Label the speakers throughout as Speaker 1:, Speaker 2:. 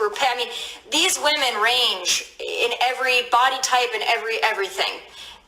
Speaker 1: for pay. I mean, these women range in every body type and everything.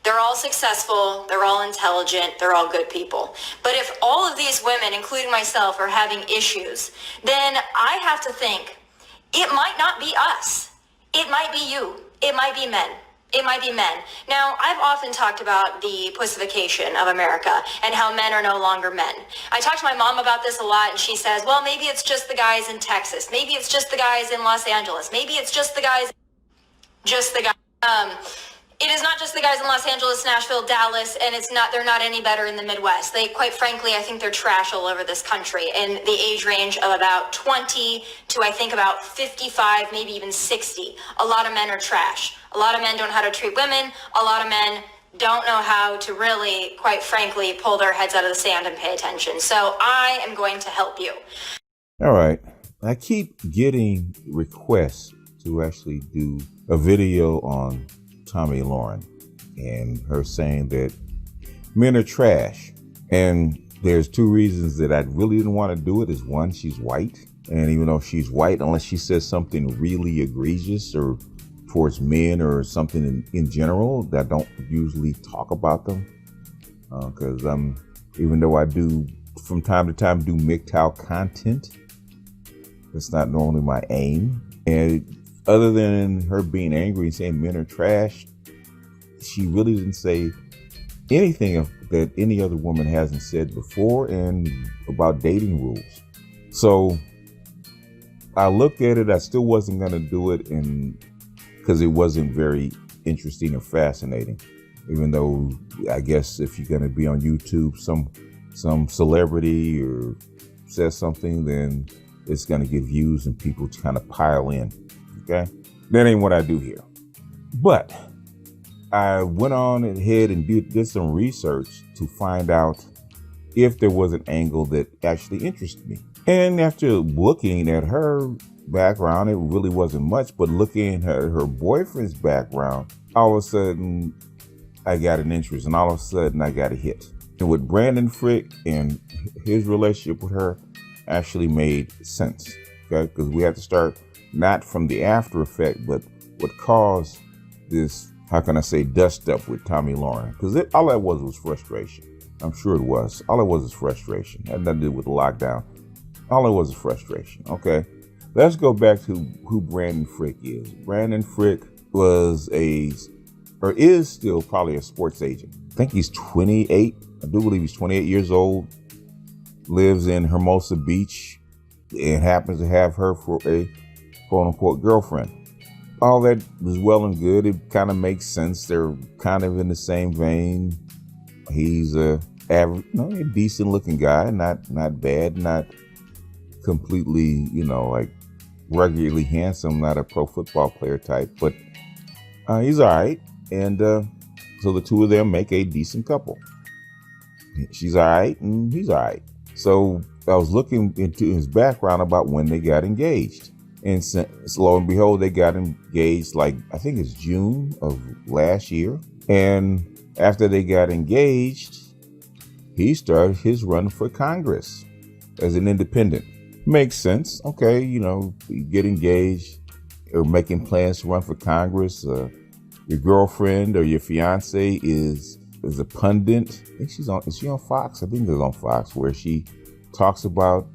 Speaker 1: They're all successful, they're all intelligent, they're all good people. But if all of these women, including myself, are having issues, then I have to think, it might not be us. It might be you. It might be men. It might be men. Now, I've often talked about the pussification of America and how men are no longer men. I talk to my mom about this a lot, and she says, well, maybe it's just the guys in Texas. Maybe it's just the guys in Los Angeles. Maybe it's just the guys. It is not just the guys in Los Angeles, Nashville, Dallas, and they're not any better in the Midwest. They, quite frankly, I think they're trash all over this country in the age range of about 20 to, I think, about 55, maybe even 60. A lot of men are trash. A lot of men don't know how to treat women. A lot of men don't know how to really, quite frankly, pull their heads out of the sand and pay attention. So I am going to help you.
Speaker 2: All right. I keep getting requests to actually do a video on Tomi Lahren and her saying that men are trash. And there's two reasons that I really didn't want to do it. Is one, she's white. And even though she's white, unless she says something really egregious or towards men or something in general, that I don't usually talk about them. Because even though I do from time to time do MGTOW content, that's not normally my aim. And other than her being angry and saying men are trash, she really didn't say anything that any other woman hasn't said before and about dating rules. So I looked at it. I still wasn't going to do it because it wasn't very interesting or fascinating. Even though I guess if you're going to be on YouTube, some celebrity or says something, then it's going to get views and people kind of pile in. Okay, that ain't what I do here. But I went on ahead and did some research to find out if there was an angle that actually interested me. And after looking at her background, it really wasn't much, but looking at her boyfriend's background, all of a sudden I got an interest, and all of a sudden I got a hit. And with Brandon Frick and his relationship with her actually made sense, okay? Because we had to start not from the after effect, but what caused this, how can I say, dust up with Tomi Lahren? Because all that was frustration. I'm sure it was. All it was frustration. It had nothing to do with the lockdown. All it was frustration. Okay, let's go back to who Brandon Frick is. Brandon Frick is still probably a sports agent. I think he's 28. I do believe he's 28 years old. Lives in Hermosa Beach and happens to have her for a quote-unquote girlfriend. All that is well and good. It kind of makes sense. They're kind of in the same vein. He's a decent-looking guy, not bad, not completely, like regularly handsome, not a pro football player type, but he's all right. And so the two of them make a decent couple. She's all right, and he's all right. So I was looking into his background about when they got engaged. And lo and behold, they got engaged, I think it's June of last year. And after they got engaged, he started his run for Congress as an independent. Makes sense. Okay, you get engaged or making plans to run for Congress. Your girlfriend or your fiance is a pundit. I think is she on Fox? I think it's on Fox, where she talks about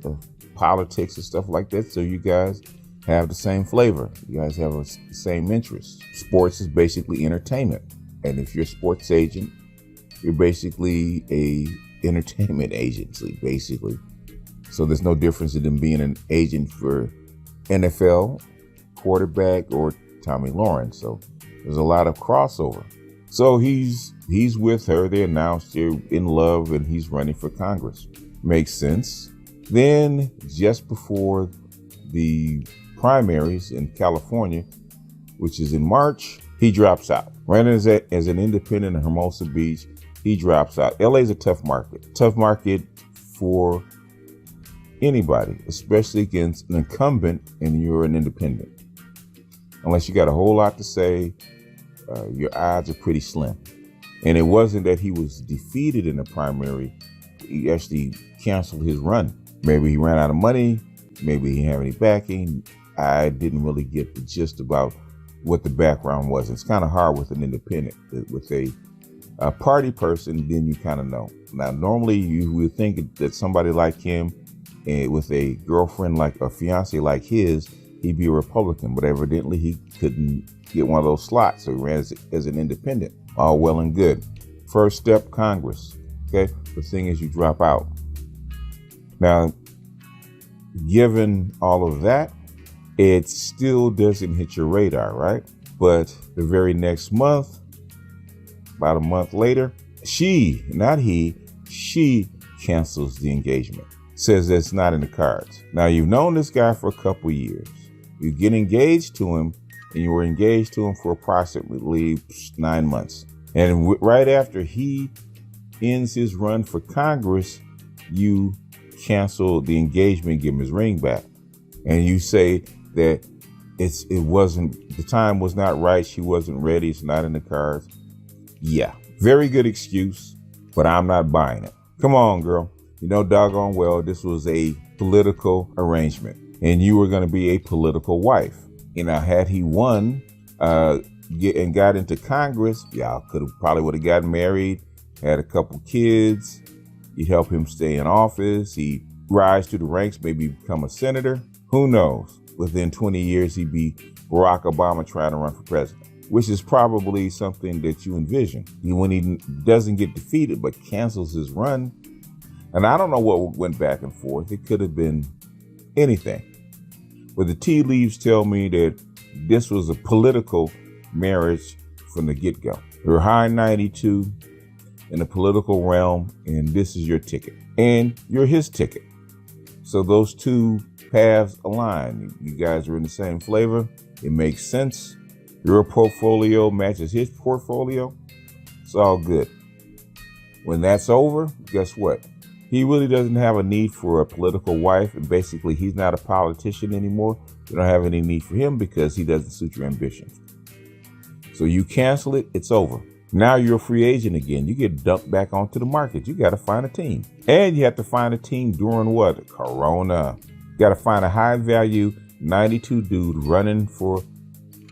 Speaker 2: politics and stuff like that. So you guys have the same flavor. You guys have the same interests. Sports is basically entertainment. And if you're a sports agent, you're basically a entertainment agency, basically. So there's no difference in them being an agent for NFL, quarterback, or Tomi Lahren. So there's a lot of crossover. So he's with her. They announced they're in love and he's running for Congress. Makes sense. Then just before the primaries in California, which is in March, he drops out. Running as an independent in Hermosa Beach, he drops out. LA is a tough market. Tough market for anybody, especially against an incumbent and you're an independent. Unless you got a whole lot to say, your odds are pretty slim. And it wasn't that he was defeated in the primary. He actually canceled his run. Maybe he ran out of money. Maybe he didn't have any backing. I didn't really get the gist about what the background was. It's kind of hard with an independent. With a party person, then you kind of know. Now, normally you would think that somebody like him, with a girlfriend like a fiance like his, he'd be a Republican, but evidently he couldn't get one of those slots, so he ran as an independent. All well and good. First step, Congress. Okay, the thing is, you drop out. Now, given all of that, it still doesn't hit your radar, right? But the very next month, about a month later, she, not he, she cancels the engagement. Says that it's not in the cards. Now, you've known this guy for a couple of years. You get engaged to him, and you were engaged to him for approximately 9 months. And right after he ends his run for Congress, you cancel the engagement, give him his ring back. And you say that it wasn't, the time was not right, she wasn't ready, it's not in the cards. Yeah, very good excuse, but I'm not buying it. Come on, girl. You know doggone well this was a political arrangement, and you were going to be a political wife. You know, had he won and got into Congress, y'all probably would have gotten married, had a couple kids. You'd help him stay in office. He'd rise to the ranks, maybe become a senator. Who knows? Within 20 years, he'd be Barack Obama trying to run for president, which is probably something that you envision. When he doesn't get defeated but cancels his run. And I don't know what went back and forth. It could have been anything. But the tea leaves tell me that this was a political marriage from the get-go. You're high 92 in the political realm, and this is your ticket. And you're his ticket. So those two paths align. You guys are in the same flavor. It makes sense. Your portfolio matches his portfolio. It's all good. When that's over, guess what? He really doesn't have a need for a political wife, and basically he's not a politician anymore. You don't have any need for him because he doesn't suit your ambitions. So you cancel it, it's over. Now you're a free agent again. You get dumped back onto the market. You got to find a team. And you have to find a team during what? Corona. You got to find a high value 92 dude running for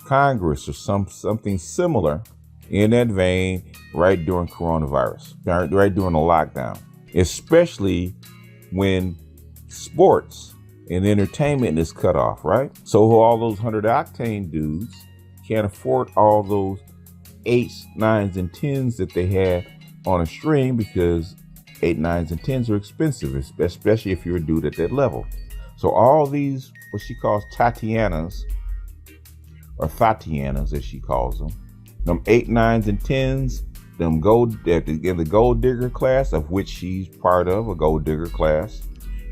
Speaker 2: Congress or something similar in that vein right during coronavirus, right during the lockdown. Especially when sports and entertainment is cut off, right? So all those 100 Octane dudes can't afford all those 8s, 9s, and 10s that they had on a stream because 8, 9s, and 10s are expensive, especially if you're a dude at that level. So all these, what she calls Tatianas, or Thatianas as she calls them, them 8, 9s, and 10s, them in the gold digger class, of which she's part of, a gold digger class,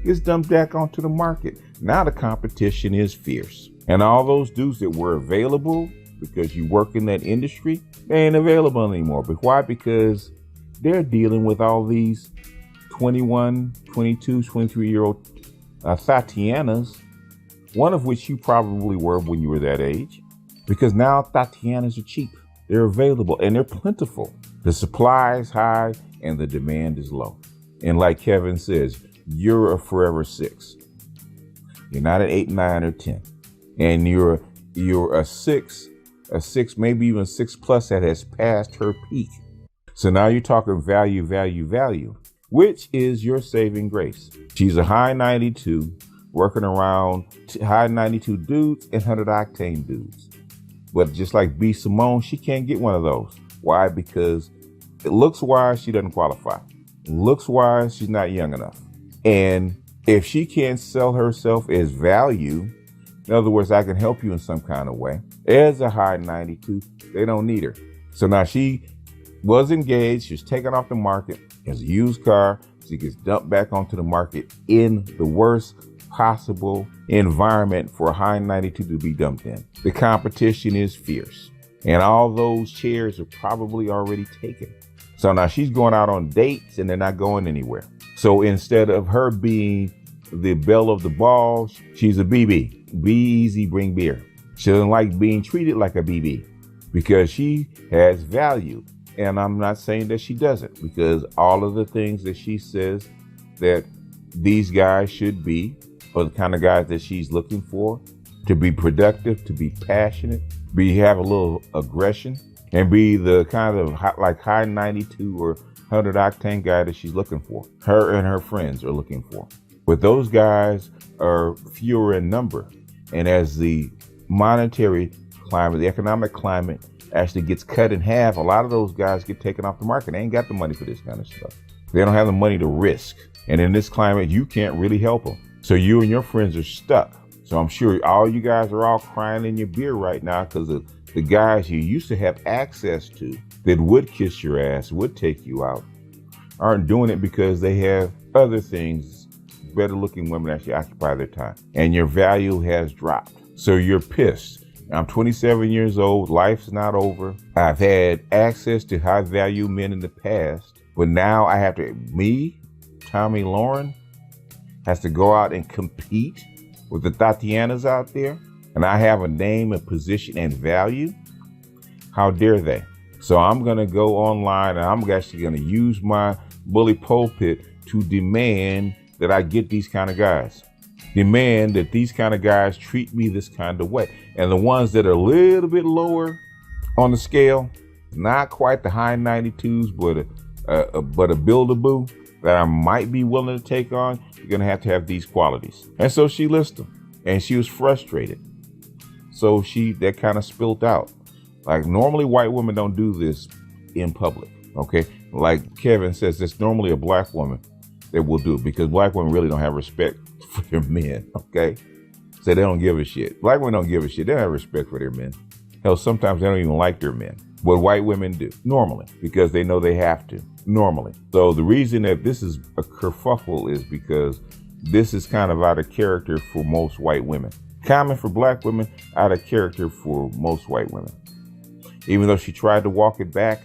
Speaker 2: is dumped back onto the market. Now the competition is fierce. And all those dudes that were available because you work in that industry, they ain't available anymore. But why? Because they're dealing with all these 21, 22, 23-year-old Thatianas, one of which you probably were when you were that age. Because now Thatianas are cheap. They're available and they're plentiful. The supply is high and the demand is low. And like Kevin says, you're a forever 6. You're not an 8, 9, or 10. And you're a 6, maybe even 6 plus that has passed her peak. So now you're talking value, which is your saving grace. She's a high 92, working around high 92 dudes and 100 Octane dudes. But just like B. Simone, she can't get one of those. Why? Because looks-wise, she doesn't qualify. Looks-wise, she's not young enough. And if she can't sell herself as value, in other words, I can help you in some kind of way, as a high 92, they don't need her. So now she was engaged, she was taken off the market as a used car. She gets dumped back onto the market in the worst possible environment for a high 92 to be dumped in. The competition is fierce. And all those chairs are probably already taken. So now she's going out on dates and they're not going anywhere. So instead of her being the belle of the ball, she's a BB. Be easy, bring beer. She doesn't like being treated like a BB because she has value. And I'm not saying that she doesn't, because all of the things that she says that these guys should be, or the kind of guys that she's looking for, to be productive, to be passionate, have a little aggression, and be the kind of high 92 or 100 octane guy that she's looking for. Her and her friends are looking for. But those guys are fewer in number. And as the monetary climate, the economic climate actually gets cut in half, a lot of those guys get taken off the market. They ain't got the money for this kind of stuff. They don't have the money to risk. And in this climate, you can't really help them. So you and your friends are stuck. So I'm sure all you guys are all crying in your beer right now because of the guys you used to have access to that would kiss your ass, would take you out, aren't doing it because they have other things, better looking women actually occupy their time. And your value has dropped. So you're pissed. I'm 27 years old. Life's not over. I've had access to high value men in the past, but now I have to, Tomi Lahren, has to go out and compete with the Tatianas out there. And I have a name, a position, and value. How dare they? So I'm going to go online and I'm actually going to use my bully pulpit to demand that I get these kind of guys. Demand that these kind of guys treat me this kind of way. And the ones that are a little bit lower on the scale, not quite the high 92s, but a build-a-boo that I might be willing to take on, you're going to have these qualities. And so she listed them and she was frustrated. So that kind of spilled out. Like normally white women don't do this in public. Okay. Like Kevin says, it's normally a black woman that will do it because black women really don't have respect for their men. Okay. So they don't give a shit. Black women don't give a shit. They don't have respect for their men. Hell, sometimes they don't even like their men. What white women do normally because they know they have to normally. So the reason that this is a kerfuffle is because this is kind of out of character for most white women. Common for black women, out of character for most white women. Even though she tried to walk it back,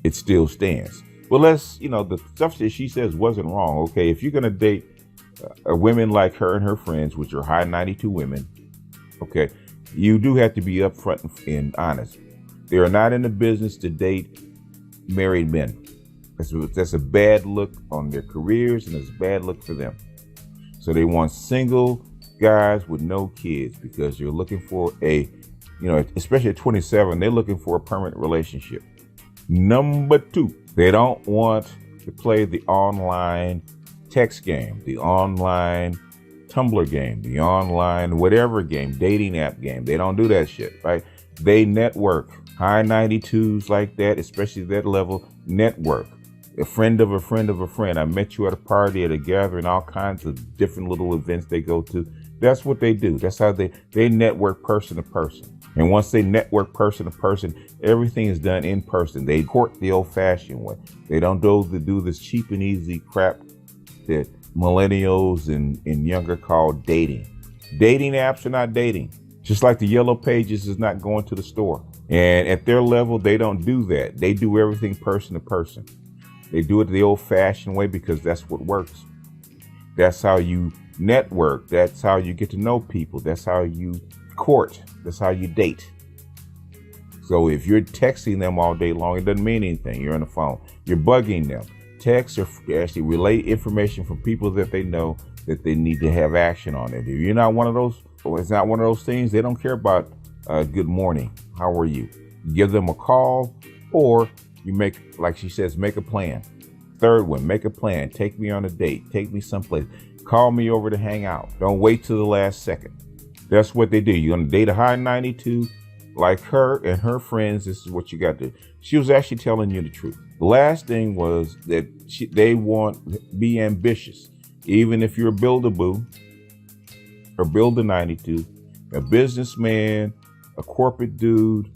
Speaker 2: it still stands. Well, the stuff that she says wasn't wrong. Okay, if you're going to date women like her and her friends, which are high 92 women, okay, you do have to be upfront and honest. They are not in the business to date married men. That's a bad look on their careers and it's a bad look for them. So they want single guys with no kids because you're looking for especially at 27, they're looking for a permanent relationship. Number 2, they don't want to play the online text game, the online Tumblr game, the online whatever game, dating app game. They don't do that shit, right? They network. High 92s like that, especially that level, network. A friend of a friend of a friend. I met you at a party, at a gathering, all kinds of different little events they go to. That's what they do. That's how they network person to person. And once they network person to person, everything is done in person. They court the old-fashioned way. They don't do this cheap and easy crap that millennials and younger call dating. Dating apps are not dating. Just like the Yellow Pages is not going to the store. And at their level, they don't do that. They do everything person to person. They do it the old-fashioned way because that's what works. That's how you network. That's how you get to know people. That's how you court. That's how you date. So if you're texting them all day long, it doesn't mean anything. You're on the phone. You're bugging them. Texts are actually relay information from people that they know that they need to have action on it. If you're not one of those, or it's not one of those things, they don't care about good morning. How are you? You give them a call, or you make, like she says, make a plan. Third one, make a plan. Take me on a date. Take me someplace. Call me over to hang out. Don't wait till the last second. That's what they do. You're going to date a high 92 like her and her friends. This is what you got to do. She was actually telling you the truth. The last thing was that they want be ambitious. Even if you're a build-a-boo or build-a-92, a businessman, a corporate dude,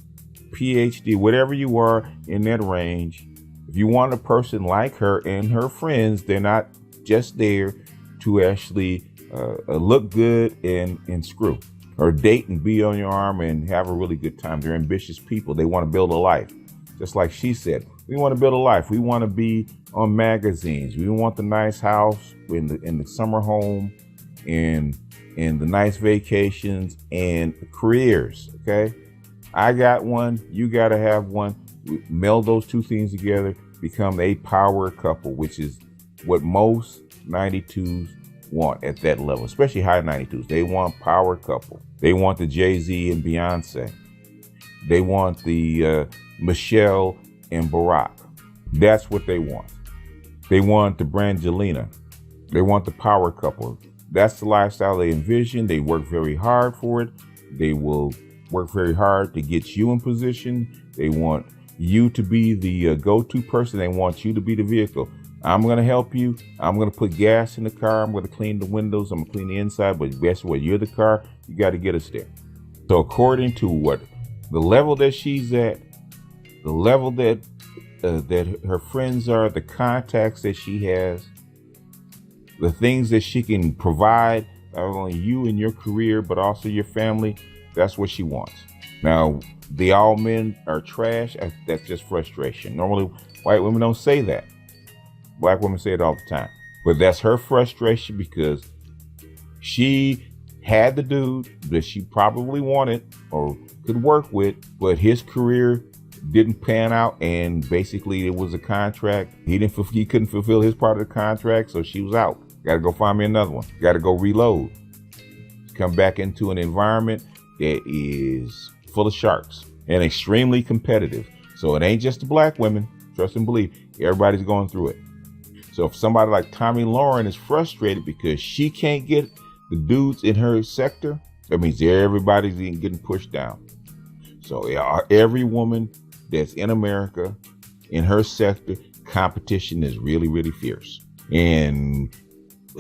Speaker 2: PhD, whatever you are in that range, if you want a person like her and her friends, they're not just there to actually look good and screw or date and be on your arm and have a really good time. They're ambitious people. They want to build a life. Just like she said, we want to build a life. We want to be on magazines. We want the nice house in the summer home and the nice vacations and careers. Okay. I got one. You got to have one. We meld those two things together, become a power couple, which is what most 92s want at that level, especially high 92s. They want power couple. They want the Jay-Z and Beyonce. They want the Michelle and Barack. That's what they want. They want the Brangelina. They want the power couple. That's the lifestyle they envision. They work very hard for it. They will work very hard to get you in position. They want you to be the go-to person. They want you to be the vehicle. I'm going to help you. I'm going to put gas in the car. I'm going to clean the windows. I'm going to clean the inside. But guess what? You're the car. You got to get us there. So according to what the level that she's at, the level that her friends are, the contacts that she has, the things that she can provide, not only you and your career, but also your family, that's what she wants. Now, all men are trash. That's just frustration. Normally, white women don't say that. Black women say it all the time. But that's her frustration because she had the dude that she probably wanted or could work with, but his career didn't pan out, and basically it was a contract. He couldn't fulfill his part of the contract, so she was out. Got to go find me another one. Got to go reload. Come back into an environment that is full of sharks and extremely competitive. So it ain't just the black women. Trust and believe. Everybody's going through it. So if somebody like Tomi Lahren is frustrated because she can't get the dudes in her sector, that means everybody's getting pushed down. So every woman that's in America, in her sector, competition is really, really fierce. And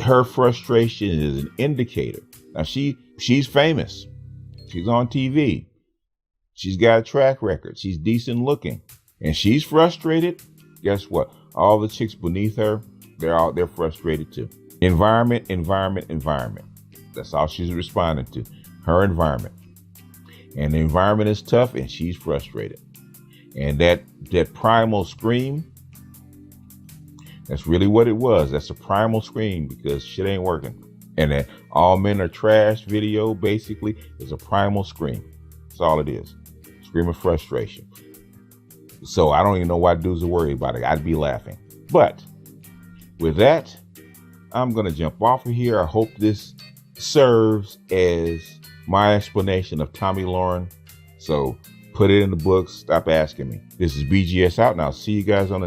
Speaker 2: her frustration is an indicator. Now she's famous. She's on TV. She's got a track record. She's decent looking. And she's frustrated. Guess what? All the chicks beneath her, they're frustrated too. Environment. That's all she's responding to. Her environment. And the environment is tough and she's frustrated. And that primal scream, that's really what it was. That's a primal scream because shit ain't working. And that all men are trash video basically is a primal scream. That's all it is. Scream of frustration. So I don't even know why dudes are worried about it. I'd be laughing. But with that, I'm going to jump off of here. I hope this serves as my explanation of Tomi Lahren. So put it in the books. Stop asking me. This is BGS out, and I'll see you guys on the